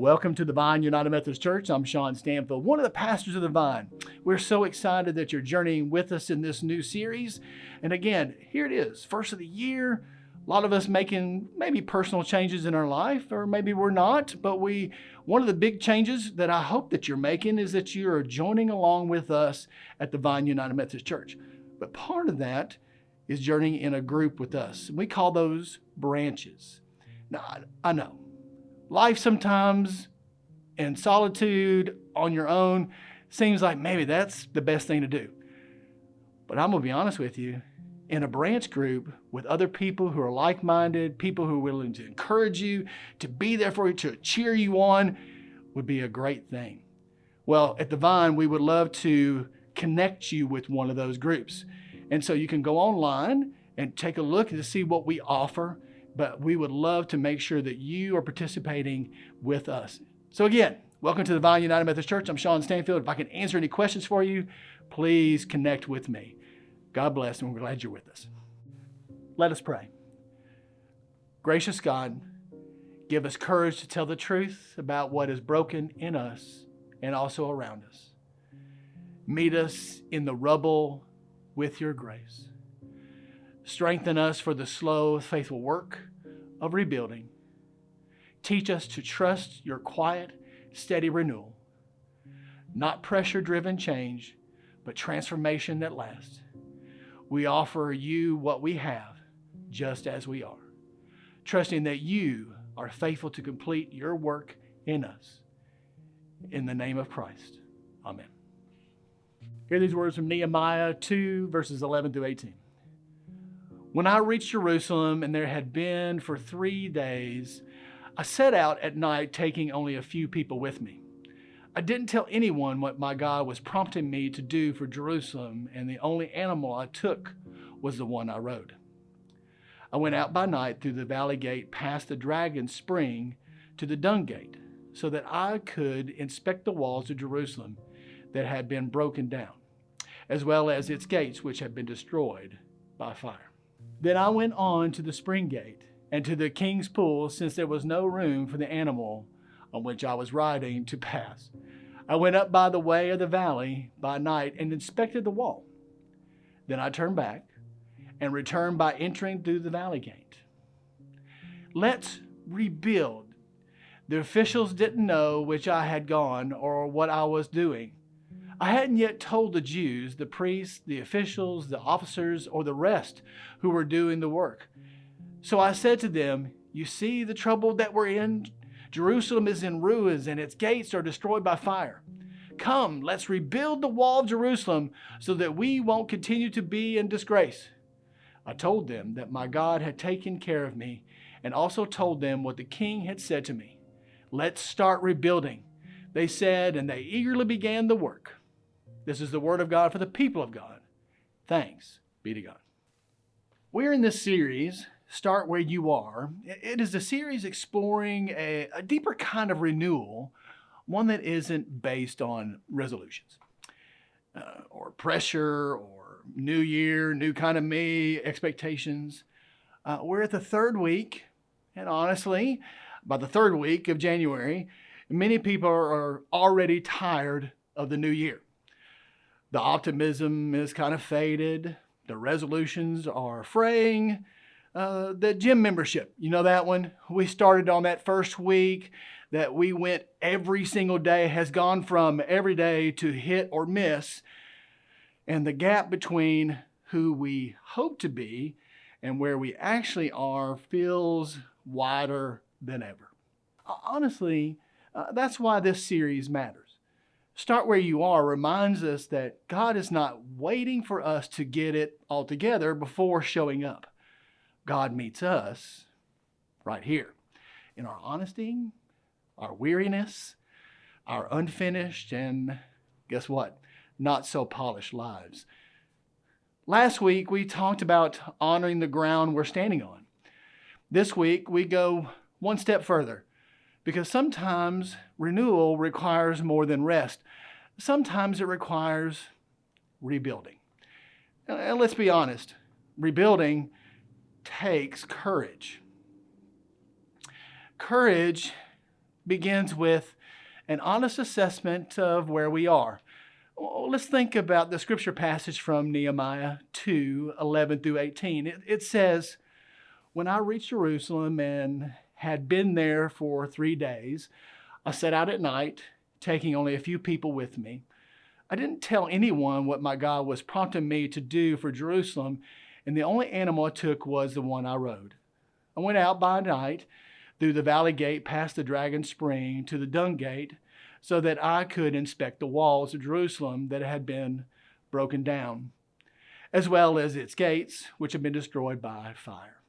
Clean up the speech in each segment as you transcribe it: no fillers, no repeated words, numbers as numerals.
Welcome to the Vine United Methodist Church. I'm Sean Stanfield, one of the pastors of the Vine. We're so excited that you're journeying with us in this new series. And again, here it is, first of the year. A lot of us making maybe personal changes in our life, or maybe we're not. But one of the big changes that I hope that you're making is that you are joining along with us at the Vine United Methodist Church. But part of that is journeying in a group with us. We call those branches. Now, I know. Life sometimes in solitude on your own seems like maybe that's the best thing to do. But I'm going to be honest with you, in a branch group with other people who are like-minded, people who are willing to encourage you, to be there for you, to cheer you on, would be a great thing. Well, at the Vine, we would love to connect you with one of those groups. And so you can go online and take a look to see what we offer. But we would love to make sure that you are participating with us. So again, welcome to the Vine United Methodist Church. I'm Sean Stanfield. If I can answer any questions for you, please connect with me. God bless, and we're glad you're with us. Let us pray. Gracious God, give us courage to tell the truth about what is broken in us and also around us. Meet us in the rubble with your grace. Strengthen us for the slow, faithful work of rebuilding. Teach us to trust your quiet, steady renewal. Not pressure-driven change, but transformation that lasts. We offer you what we have, just as we are, trusting that you are faithful to complete your work in us. In the name of Christ, amen. Hear these words from Nehemiah 2, verses 11 through 18. When I reached Jerusalem, and there had been for 3 days, I set out at night, taking only a few people with me. I didn't tell anyone what my God was prompting me to do for Jerusalem, and the only animal I took was the one I rode. I went out by night through the valley gate, past the Dragon Spring, to the Dung Gate, so that I could inspect the walls of Jerusalem that had been broken down, as well as its gates which had been destroyed by fire. Then I went on to the spring gate and to the king's pool, since there was no room for the animal on which I was riding to pass. I went up by the way of the valley by night and inspected the wall. Then I turned back and returned by entering through the valley gate. Let's rebuild. The officials didn't know which I had gone or what I was doing. I hadn't yet told the Jews, the priests, the officials, the officers, or the rest who were doing the work. So I said to them, you see the trouble that we're in? Jerusalem is in ruins and its gates are destroyed by fire. Come, let's rebuild the wall of Jerusalem so that we won't continue to be in disgrace. I told them that my God had taken care of me, and also told them what the king had said to me. Let's start rebuilding, they said, and they eagerly began the work. This is the word of God for the people of God. Thanks be to God. We're in this series, Start Where You Are. It is a series exploring a deeper kind of renewal, one that isn't based on resolutions or pressure or new year, new kind of me, expectations. We're at the third week, and honestly, by the third week of January, many people are already tired of the new year. The optimism is kind of faded. The resolutions are fraying. The gym membership, you know that one? We started on that first week that we went every single day, has gone from every day to hit or miss. And the gap between who we hope to be and where we actually are feels wider than ever. Honestly, that's why this series matters. Start Where You Are reminds us that God is not waiting for us to get it all together before showing up. God meets us right here in our honesty, our weariness, our unfinished, and guess what? Not so polished lives. Last week, we talked about honoring the ground we're standing on. This week, we go one step further, because sometimes renewal requires more than rest. Sometimes it requires rebuilding. And let's be honest, rebuilding takes courage. Courage begins with an honest assessment of where we are. Well, let's think about the scripture passage from Nehemiah 2:11 through 18. It says, "When I reached Jerusalem and had been there for 3 days, I set out at night, taking only a few people with me. I didn't tell anyone what my God was prompting me to do for Jerusalem, and the only animal I took was the one I rode. I went out by night through the valley gate past the Dragon Spring to the Dung Gate so that I could inspect the walls of Jerusalem that had been broken down, as well as its gates, which had been destroyed by fire.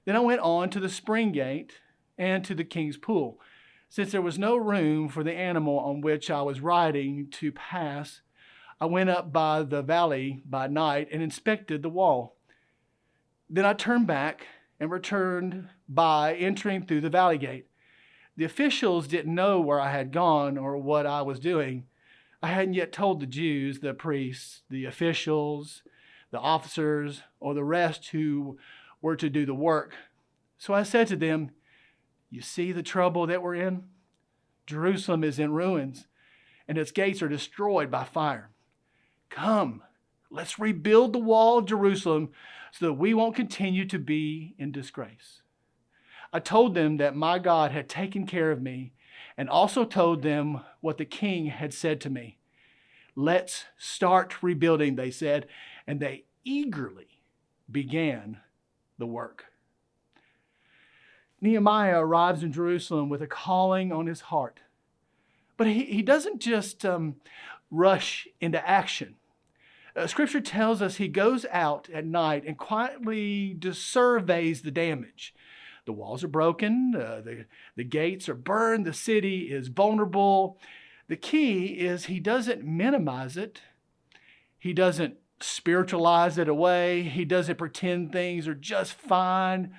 Then I went on to the Spring Gate and to the King's Pool. Since there was no room for the animal on which I was riding to pass, I went up by the valley by night and inspected the wall. Then I turned back and returned by entering through the valley gate. The officials didn't know where I had gone or what I was doing. I hadn't yet told the Jews, the priests, the officials, the officers, or the rest who were to do the work. So I said to them, 'You see the trouble that we're in? Jerusalem is in ruins, and its gates are destroyed by fire. Come, let's rebuild the wall of Jerusalem so that we won't continue to be in disgrace.' I told them that my God had taken care of me, and also told them what the king had said to me. 'Let's start rebuilding,' they said, and they eagerly began the work." Nehemiah arrives in Jerusalem with a calling on his heart. But he doesn't just rush into action. Scripture tells us he goes out at night and quietly just surveys the damage. The walls are broken, the gates are burned, the city is vulnerable. The key is he doesn't minimize it. He doesn't spiritualize it away. He doesn't pretend things are just fine.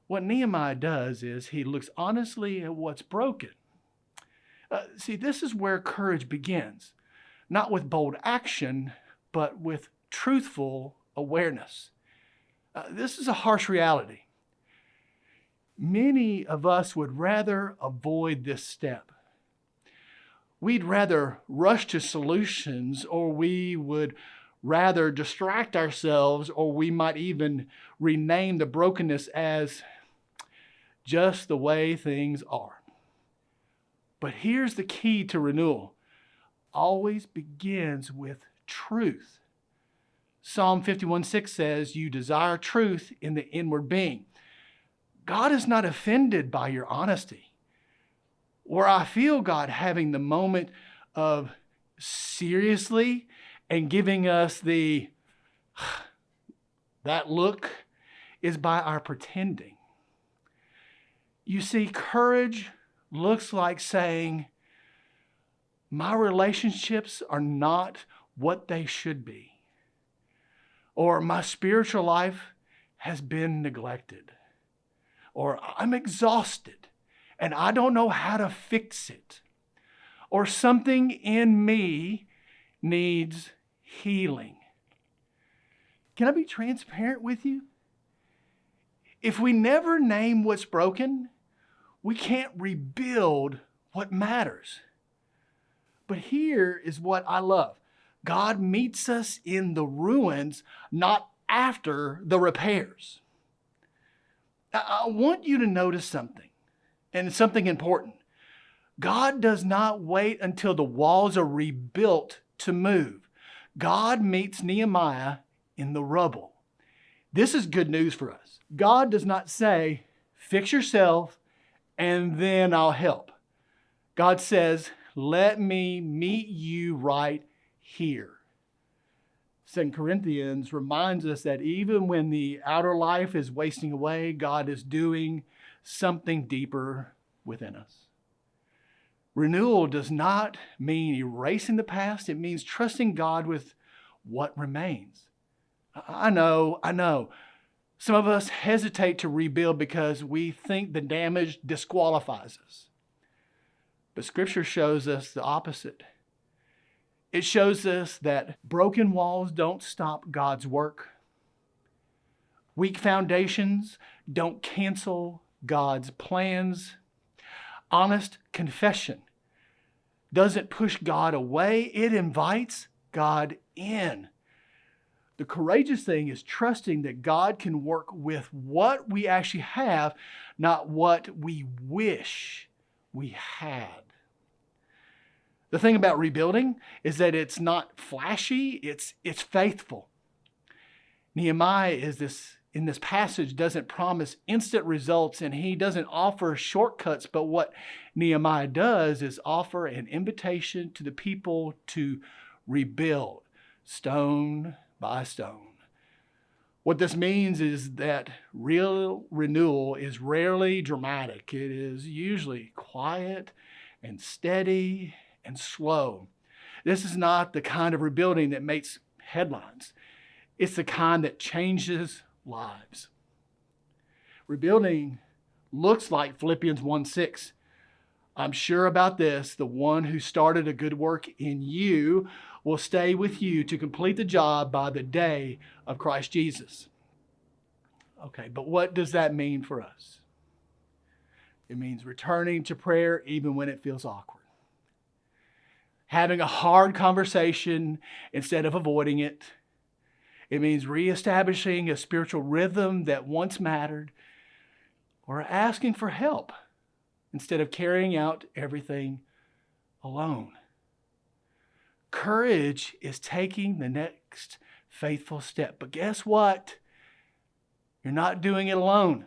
What Nehemiah does is he looks honestly at what's broken. See, this is where courage begins, not with bold action, but with truthful awareness. This is a harsh reality. Many of us would rather avoid this step. We'd rather rush to solutions, or we would rather distract ourselves, or we might even rename the brokenness as just the way things are. But here's the key to renewal. Always begins with truth. Psalm 51:6 says, "You desire truth in the inward being." God is not offended by your honesty. Or I feel God having the moment of seriously and giving us that look is by our pretending. You see, courage looks like saying, "My relationships are not what they should be," or "My spiritual life has been neglected," or "I'm exhausted and I don't know how to fix it," or "Something in me needs healing." Can I be transparent with you? If we never name what's broken, we can't rebuild what matters. But here is what I love. God meets us in the ruins, not after the repairs. I want you to notice something, and it's something important. God does not wait until the walls are rebuilt to move. God meets Nehemiah in the rubble. This is good news for us. God does not say, "Fix yourself and then I'll help." God says, "Let me meet you right here." 2 Corinthians reminds us that even when the outer life is wasting away, God is doing something deeper within us. Renewal does not mean erasing the past. It means trusting God with what remains. I know. Some of us hesitate to rebuild because we think the damage disqualifies us. But Scripture shows us the opposite. It shows us that broken walls don't stop God's work. Weak foundations don't cancel God's plans. Honest confession doesn't push God away. It invites God in. The courageous thing is trusting that God can work with what we actually have, not what we wish we had. The thing about rebuilding is that it's not flashy, it's faithful. Nehemiah in this passage doesn't promise instant results, and he doesn't offer shortcuts, but what Nehemiah does is offer an invitation to the people to rebuild stone by stone. What this means is that real renewal is rarely dramatic. It is usually quiet and steady and slow. This is not the kind of rebuilding that makes headlines. It's the kind that changes lives. Rebuilding looks like Philippians 1:6. I'm sure about this, the one who started a good work in you will stay with you to complete the job by the day of Christ Jesus. Okay, but what does that mean for us? It means returning to prayer even when it feels awkward. Having a hard conversation instead of avoiding it. It means reestablishing a spiritual rhythm that once mattered, or asking for help instead of carrying out everything alone. Courage is taking the next faithful step. But guess what? You're not doing it alone.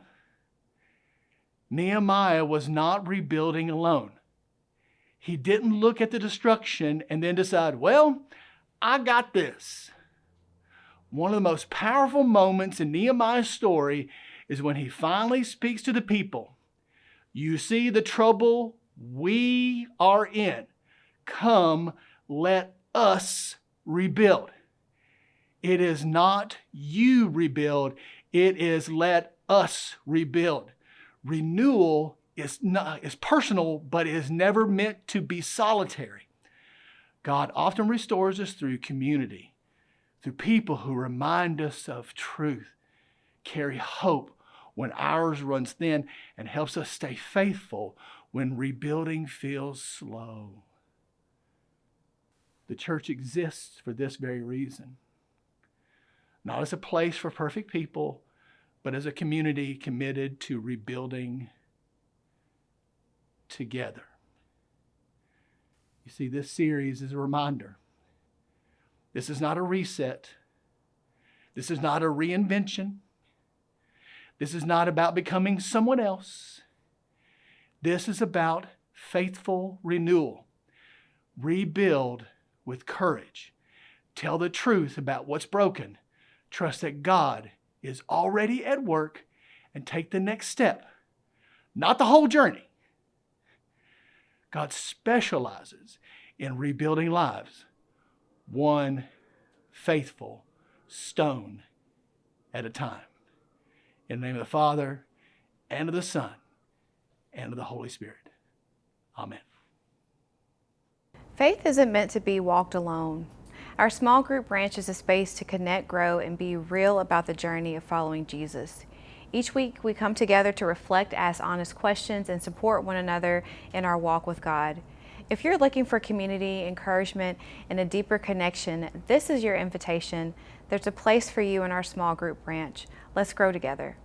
Nehemiah was not rebuilding alone. He didn't look at the destruction and then decide, well, I got this. One of the most powerful moments in Nehemiah's story is when he finally speaks to the people. You see the trouble we are in. Come, let us rebuild. It is not you rebuild. It is let us rebuild. Renewal is personal, but it is never meant to be solitary. God often restores us through community, through people who remind us of truth, carry hope when ours runs thin, and helps us stay faithful when rebuilding feels slow. The church exists for this very reason. Not as a place for perfect people, but as a community committed to rebuilding together. You see, this series is a reminder. This is not a reset. This is not a reinvention. This is not about becoming someone else. This is about faithful renewal. Rebuild with courage. Tell the truth about what's broken. Trust that God is already at work, and take the next step. Not the whole journey. God specializes in rebuilding lives, one faithful stone at a time. In the name of the Father, and of the Son, and of the Holy Spirit. Amen. Faith isn't meant to be walked alone. Our small group branch is a space to connect, grow, and be real about the journey of following Jesus. Each week, we come together to reflect, ask honest questions, and support one another in our walk with God. If you're looking for community, encouragement, and a deeper connection, this is your invitation. There's a place for you in our small group branch. Let's grow together.